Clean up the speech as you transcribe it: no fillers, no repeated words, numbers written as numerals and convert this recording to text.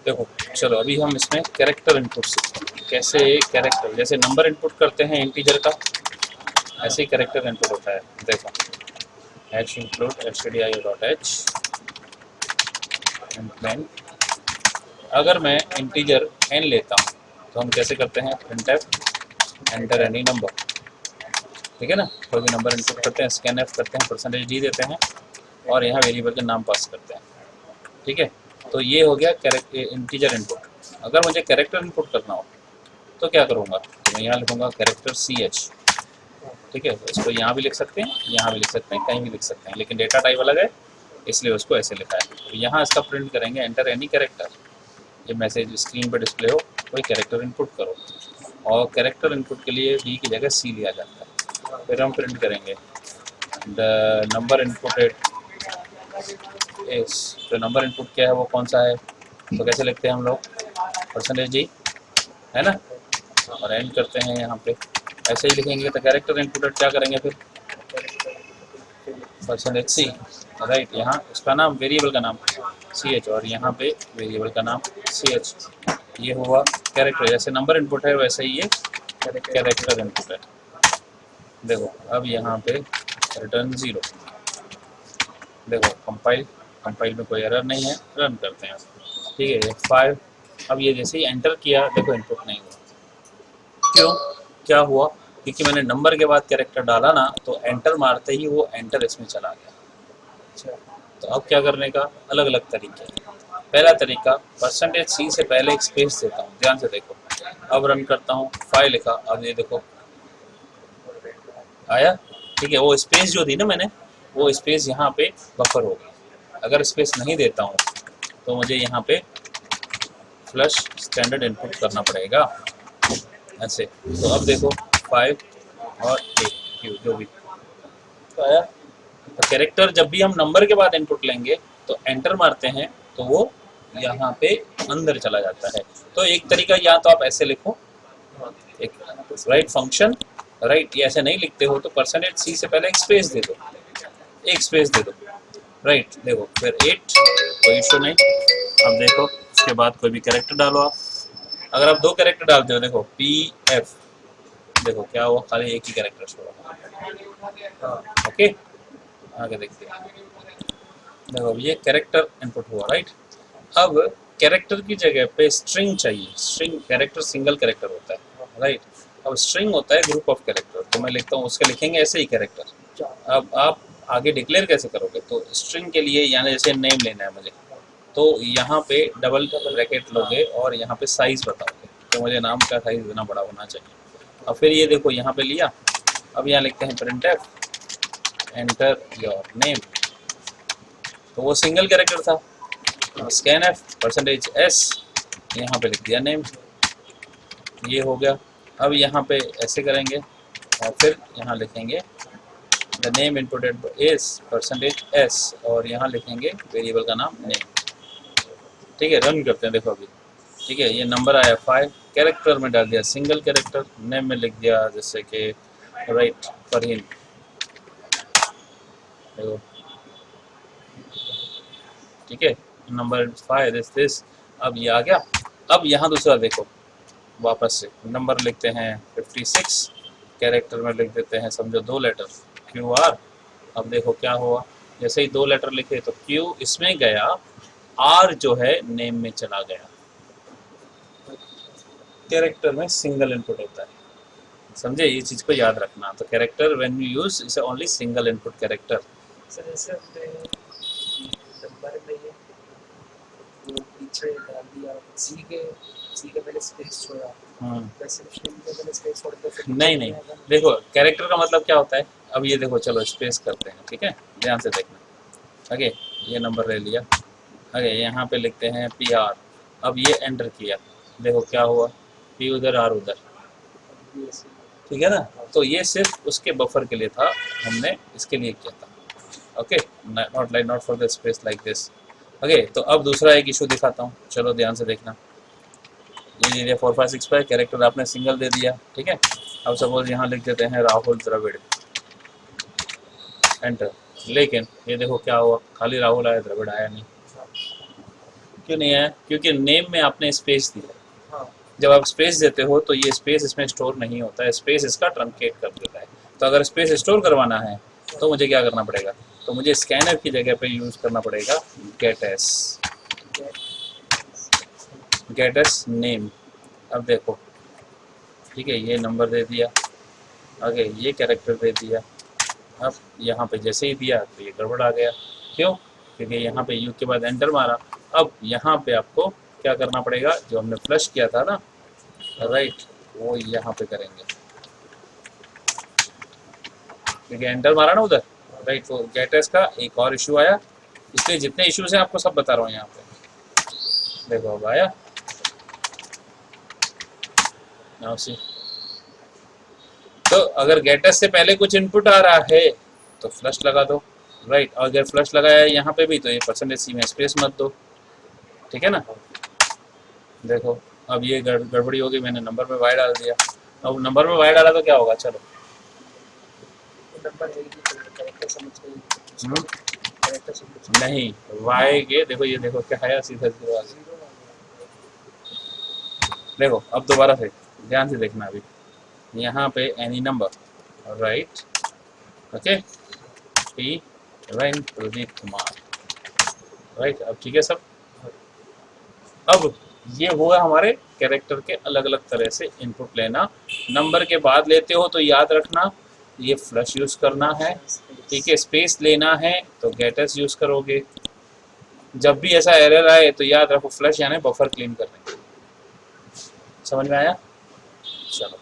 देखो चलो अभी हम इसमें कैरेक्टर इनपुट सीखते हैं। कैसे कैरेक्टर, जैसे नंबर इनपुट करते हैं इंटीजर का, ऐसे ही कैरेक्टर इनपुट होता है। देखो h include stdio.h एंड अगर मैं इंटीजर n लेता हूँ तो हम कैसे करते हैं, printf एंटर एनी नंबर, ठीक है ना। कोई भी नंबर इनपुट करते हैं, स्कैनf करते हैं, %d देते हैं और यहाँ वेरिएबल का नाम पास करते हैं, ठीक है। तो ये हो गया इंटीजर इनपुट। अगर मुझे कैरेक्टर इनपुट करना हो तो क्या करूँगा, तो मैं यहाँ लिखूँगा कैरेक्टर ch, ठीक है। इसको यहाँ भी लिख सकते हैं, यहाँ भी लिख सकते हैं, कहीं भी लिख सकते हैं, लेकिन डेटा टाइप अलग है इसलिए उसको ऐसे लिखा है। तो यहाँ इसका प्रिंट करेंगे एंटर एनी कैरेक्टर, जब मैसेज स्क्रीन पर डिस्प्ले हो कोई कैरेक्टर इनपुट करो, और कैरेक्टर इनपुट के लिए डी की जगह सी लिया जाता है। फिर हम प्रिंट करेंगे द नंबर इनपुटेड इस, तो नंबर इनपुट क्या है वो कौन सा है, तो कैसे लिखते हैं हम लोग, %d है ना, और एंड करते हैं यहाँ पे, ऐसे ही लिखेंगे। तो कैरेक्टर इनपुटेड क्या करेंगे फिर, %c, राइट। यहाँ उसका नाम, वेरिएबल का नाम ch, और यहाँ पे वेरिएबल का नाम ch। ये हुआ कैरेक्टर, जैसे नंबर इनपुट है वैसे ही ये कैरेक्टर इनपुट है। देखो अब यहाँ पे रिटर्न 0, देखो कंपाइल में कोई एरर नहीं है, रन करते हैं, ठीक है। ये 5, अब ये जैसे ही एंटर किया देखो इनपुट नहीं हुआ, क्यों, क्या हुआ, क्योंकि मैंने नंबर के बाद कैरेक्टर डाला ना, तो एंटर मारते ही वो एंटर इसमें चला गया। अच्छा, तो अब क्या करने का, अलग अलग तरीके हैं। पहला तरीका, %c से पहले एक स्पेस देता हूँ, ध्यान से देखो। अब रन करता हूँ, 5 लिखा, अब ये देखो आया, ठीक है। वो स्पेस जो दी ना मैंने, वो स्पेस यहाँ पे बफर हो गई। अगर स्पेस नहीं देता हूँ तो मुझे यहाँ पे फ्लश स्टैंडर्ड इनपुट करना पड़ेगा ऐसे। तो अब देखो 5 और 8 क्यू जो भी तो आया। तो कैरेक्टर जब भी हम नंबर के बाद इनपुट लेंगे तो एंटर मारते हैं तो वो यहाँ पे अंदर चला जाता है। तो एक तरीका, या तो आप ऐसे लिखो, एक राइट फंक्शन, राइट, ये ऐसे नहीं लिखते हो तो %c से पहले एक स्पेस दे दो, एक स्पेस दे दो, राइट। देखो फिर 8, कोई इशू नहीं। अब देखो उसके बाद कोई भी कैरेक्टर डालो आप, अगर आप 2 कैरेक्टर डालते हो, देखो pf, देखो क्या हुआ, खाली एक ही कैरेक्टर छोड़ा। ओके, आगे देखते हैं। देखो ये कैरेक्टर इनपुट हुआ, राइट। अब कैरेक्टर की जगह पे स्ट्रिंग चाहिए, स्ट्रिंग, कैरेक्टर सिंगल कैरेक्टर होता है, राइट। अब स्ट्रिंग होता है ग्रुप ऑफ कैरेक्टर, तो मैं लिखता हूँ, उसके लिखेंगे ऐसे ही कैरेक्टर। अब आप आगे डिक्लेयर कैसे करोगे, तो स्ट्रिंग के लिए यानी जैसे नेम लेना है मुझे, तो यहाँ पे डबल ब्रैकेट लोगे और यहाँ पे साइज बताओगे, तो मुझे नाम का साइज इतना बड़ा होना चाहिए। अब फिर ये देखो यहाँ पे लिया, अब यहाँ लिखते हैं printf एंटर योर नेम, तो वो सिंगल कैरेक्टर था। scanf %s, यहाँ पे लिख दिया नेम, ये हो गया। अब यहाँ पे ऐसे करेंगे और फिर यहाँ लिखेंगे the name inputted is %s, और यहाँ लिखेंगे वेरिएबल का नाम नेम, ठीक है। रन करते हैं, देखो अभी, ठीक है। ये नंबर आया 5, कैरेक्टर में डाल दिया सिंगल कैरेक्टर, नेम में लिख दिया जैसे कि राइट फरहीन, देखो, ठीक है। नंबर 5 दिस, अब ये आ गया। अब यहाँ दूसरा देखो, वापस से नंबर लिखते हैं 56, कैरेक्टर में लिख देते हैं समझो 2 लेटर QR। अब देखो क्या हुआ, जैसे ही 2 लेटर लिखे तो Q इसमें गया, R जो है नेम में चला गया। कैरेक्टर में सिंगल इनपुट होता है, समझे, ये चीज को याद रखना। तो character when you use is only single input character. Sir जैसे नंबर में ये वो पीछे डाल दिया, सी के पहले स्पेस छोड़ा, वैसे स्ट्रिंग के पहले स्पेस छोड़ दो। नहीं, देखो कैरेक्टर का मतलब क्या होता है। अब ये देखो, चलो स्पेस करते हैं, ठीक है, ध्यान से देखना। आगे ये नंबर ले लिया, आगे यहाँ पे लिखते हैं PR, अब ये एंटर किया, देखो क्या हुआ, P उधर R उधर, ठीक है ना। तो ये सिर्फ उसके बफर के लिए था, हमने इसके लिए किया था, okay, not for the space like this. Okay, तो अब दूसरा एक इशू दिखाता हूँ, चलो ध्यान से देखना। ये 4 5 6 5 कैरेक्टर आपने सिंगल दे दिया, ठीक है। अब सपोज यहाँ लिख देते हैं राहुल द्रविड़, एंटर, लेकिन ये देखो क्या हुआ, खाली राहुल आया, द्रविड़ आया नहीं। क्यों नहीं आया? क्योंकि नेम में आपने स्पेस दिया। हाँ जब आप स्पेस देते हो तो ये स्पेस इसमें स्टोर नहीं होता है, स्पेस इसका ट्रंकेट कर देता है। तो अगर स्पेस स्टोर करवाना है तो मुझे क्या करना पड़ेगा? तो मुझे स्कैनर की जगह पे यूज़ करना पड़ेगा गेट एस, गेट एस नेम। अब देखो, ठीक है, ये नंबर दे दिया, आगे ये कैरेक्टर दे दिया। अब यहाँ पे जैसे ही दिया तो ये गड़बड़ आ गया। क्यों? क्योंकि यहाँ पे यू के बाद एंटर मारा। अब यहाँ पे आपको क्या करना पड़ेगा? जो हमने फ्लश किया था ना, राइट, वो यहाँ पे करेंगे, क्योंकि एंटर मारा ना उधर, राइट। वो गेटर्स का एक और इशू आया, इसलिए जितने इश्यूज हैं आपको सब बता रहा हूँ यहाँ पे। देखो अब आया, नाउ सी। तो अगर गेटर्स से पहले कुछ इनपुट आ रहा है तो फ्लश लगा दो, राइट। और अगर फ्लश लगाया है यहाँ पे भी तो ये %c में स्पेस मत दो, ठीक है ना। देखो अब ये गड़बड़ी होगी, मैंने नंबर में वाई डाल दिया। अब नंबर में वाई डाला तो क्या होगा? चलो नंबर है ही तो कैरेक्टर समझ गई, कैरेक्टर समझ नहीं, वाई के देखो, ये देखो क्या आया, सीधा 0 आ गया। देखो अब दोबारा से ध्यान से देखना, अभी यहाँ पे any number, right, okay, P ran Pradeep Kumar, right. अब ठीक है सब। अब ये हुआ हमारे कैरेक्टर के अलग अलग तरह से इनपुट लेना। नंबर के बाद लेते हो तो याद रखना ये फ्लश यूज करना है, ठीक है। स्पेस लेना है तो गेटर्स यूज करोगे। जब भी ऐसा एरर आए तो याद रखो फ्लश यानी बफर क्लीन करने। समझ में आया? चलो।